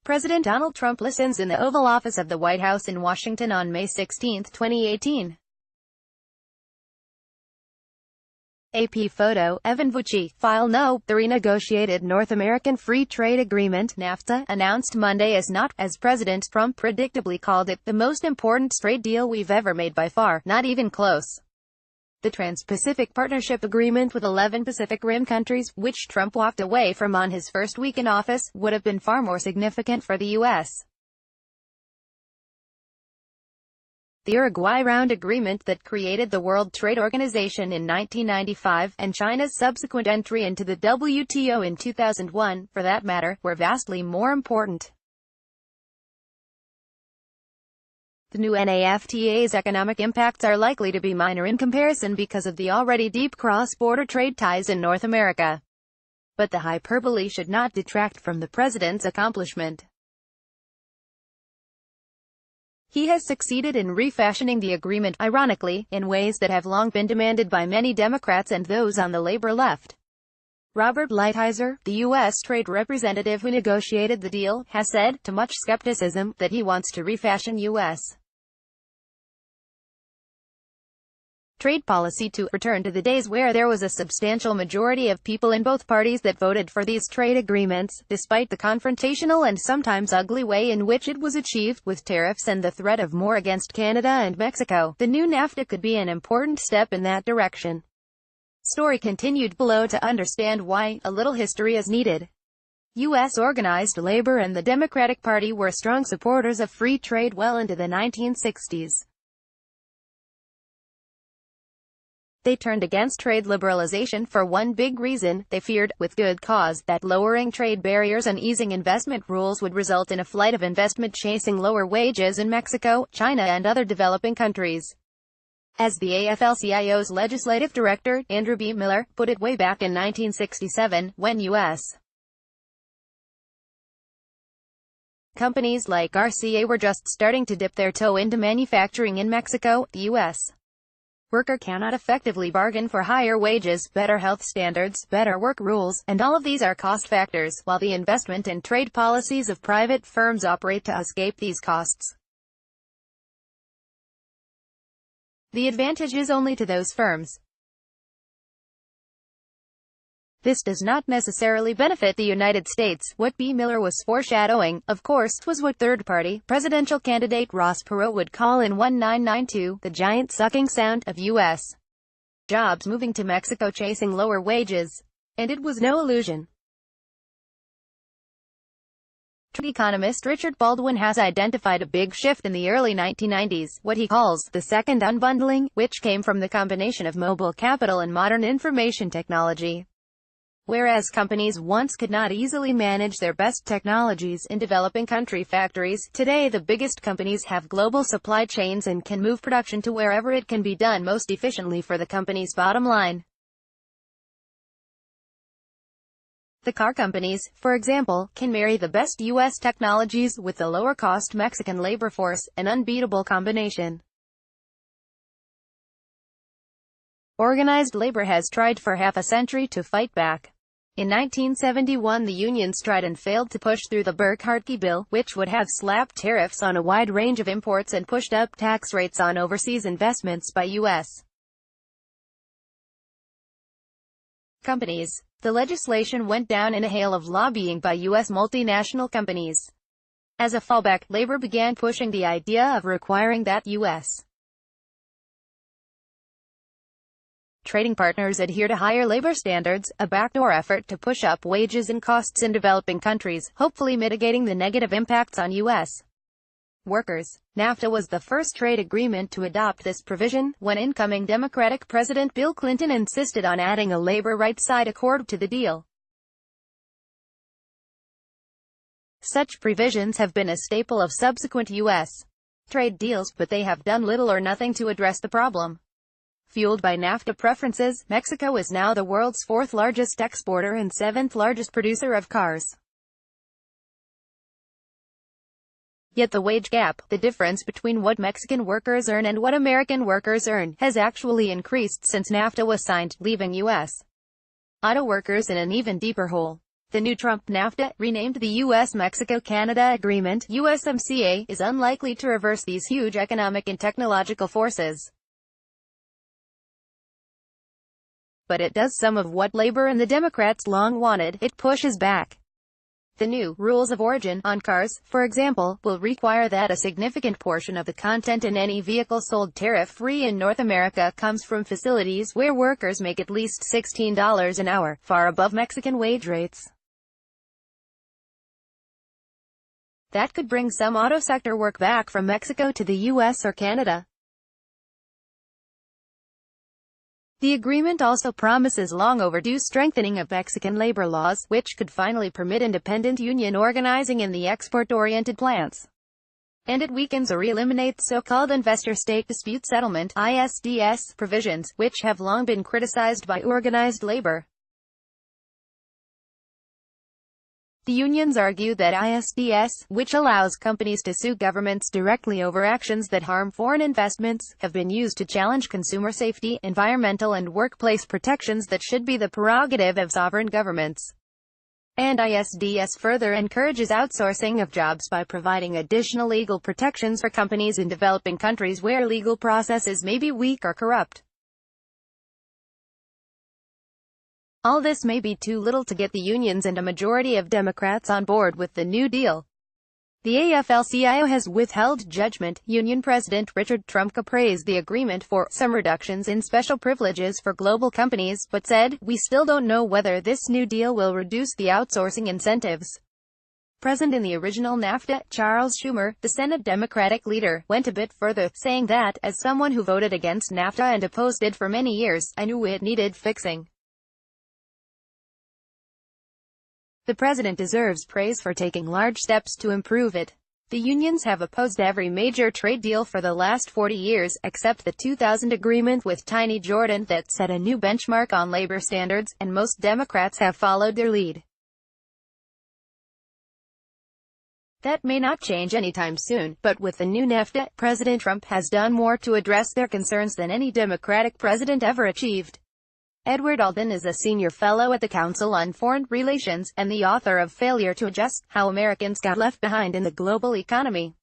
President Donald Trump listens in the Oval Office of the White House in Washington on May 16, 2018. AP photo, Evan Vucci. File No. The renegotiated North American Free Trade Agreement, NAFTA, announced Monday is not, as President Trump predictably called it, the most important trade deal we've ever made by far, not even close. The Trans-Pacific Partnership Agreement with 11 Pacific Rim countries, which Trump walked away from on his first week in office, would have been far more significant for the U.S. The Uruguay Round Agreement that created the World Trade Organization in 1995, and China's subsequent entry into the WTO in 2001, for that matter, were vastly more important. The new NAFTA's economic impacts are likely to be minor in comparison because of the already deep cross-border trade ties in North America. But the hyperbole should not detract from the president's accomplishment. He has succeeded in refashioning the agreement, ironically, in ways that have long been demanded by many Democrats and those on the labor left. Robert Lighthizer, the U.S. trade representative who negotiated the deal, has said, to much skepticism, that he wants to refashion U.S. trade policy to return to the days where there was a substantial majority of people in both parties that voted for these trade agreements, despite the confrontational and sometimes ugly way in which it was achieved, with tariffs and the threat of more against Canada and Mexico. The new NAFTA could be an important step in that direction. Story continued below to understand why. A little history is needed. U.S. organized labor and the Democratic Party were strong supporters of free trade well into the 1960s. They turned against trade liberalization for one big reason: they feared, with good cause, that lowering trade barriers and easing investment rules would result in a flight of investment chasing lower wages in Mexico, China and other developing countries. As the AFL-CIO's legislative director, Andrew B. Miller, put it way back in 1967, when U.S. companies like RCA were just starting to dip their toe into manufacturing in Mexico, the U.S. worker cannot effectively bargain for higher wages, better health standards, better work rules, and all of these are cost factors, while the investment and trade policies of private firms operate to escape these costs. The advantage is only to those firms. This does not necessarily benefit the United States. What B. Miller was foreshadowing, of course, was what third-party presidential candidate Ross Perot would call in 1992, the giant sucking sound of U.S. jobs moving to Mexico chasing lower wages. And it was no illusion. Trade economist Richard Baldwin has identified a big shift in the early 1990s, what he calls the second unbundling, which came from the combination of mobile capital and modern information technology. Whereas companies once could not easily manage their best technologies in developing country factories, today the biggest companies have global supply chains and can move production to wherever it can be done most efficiently for the company's bottom line. The car companies, for example, can marry the best U.S. technologies with the lower-cost Mexican labor force, an unbeatable combination. Organized labor has tried for half a century to fight back. In 1971 the unions tried and failed to push through the Burke-Hartke bill, which would have slapped tariffs on a wide range of imports and pushed up tax rates on overseas investments by U.S. companies. The legislation went down in a hail of lobbying by U.S. multinational companies. As a fallback, labor began pushing the idea of requiring that U.S. trading partners adhere to higher labor standards, a backdoor effort to push up wages and costs in developing countries, hopefully mitigating the negative impacts on U.S. workers. NAFTA was the first trade agreement to adopt this provision, when incoming Democratic President Bill Clinton insisted on adding a labor rights side accord to the deal. Such provisions have been a staple of subsequent U.S. trade deals, but they have done little or nothing to address the problem. Fueled by NAFTA preferences, Mexico is now the world's fourth largest exporter and seventh largest producer of cars. Yet the wage gap, the difference between what Mexican workers earn and what American workers earn, has actually increased since NAFTA was signed, leaving U.S. auto workers in an even deeper hole. The new Trump NAFTA, renamed the U.S.-Mexico-Canada Agreement, USMCA, is unlikely to reverse these huge economic and technological forces. But it does some of what labor and the Democrats long wanted. It pushes back. The new rules of origin on cars, for example, will require that a significant portion of the content in any vehicle sold tariff-free in North America comes from facilities where workers make at least $16 an hour, far above Mexican wage rates. That could bring some auto sector work back from Mexico to the U.S. or Canada. The agreement also promises long-overdue strengthening of Mexican labor laws, which could finally permit independent union organizing in the export-oriented plants. And it weakens or eliminates so-called investor-state dispute settlement (ISDS) provisions, which have long been criticized by organized labor. The unions argue that ISDS, which allows companies to sue governments directly over actions that harm foreign investments, have been used to challenge consumer safety, environmental and workplace protections that should be the prerogative of sovereign governments. And ISDS further encourages outsourcing of jobs by providing additional legal protections for companies in developing countries where legal processes may be weak or corrupt. All this may be too little to get the unions and a majority of Democrats on board with the New Deal. The AFL-CIO has withheld judgment. Union President Richard Trumka praised the agreement for some reductions in special privileges for global companies, but said, "We still don't know whether this new deal will reduce the outsourcing incentives." Present in the original NAFTA, Charles Schumer, the Senate Democratic leader, went a bit further, saying that, as someone who voted against NAFTA and opposed it for many years, I knew it needed fixing. The president deserves praise for taking large steps to improve it. The unions have opposed every major trade deal for the last 40 years, except the 2000 agreement with Tiny Jordan that set a new benchmark on labor standards, and most Democrats have followed their lead. That may not change anytime soon, but with the new NAFTA, President Trump has done more to address their concerns than any Democratic president ever achieved. Edward Alden is a senior fellow at the Council on Foreign Relations, and the author of Failure to Adjust: How Americans Got Left Behind in the Global Economy.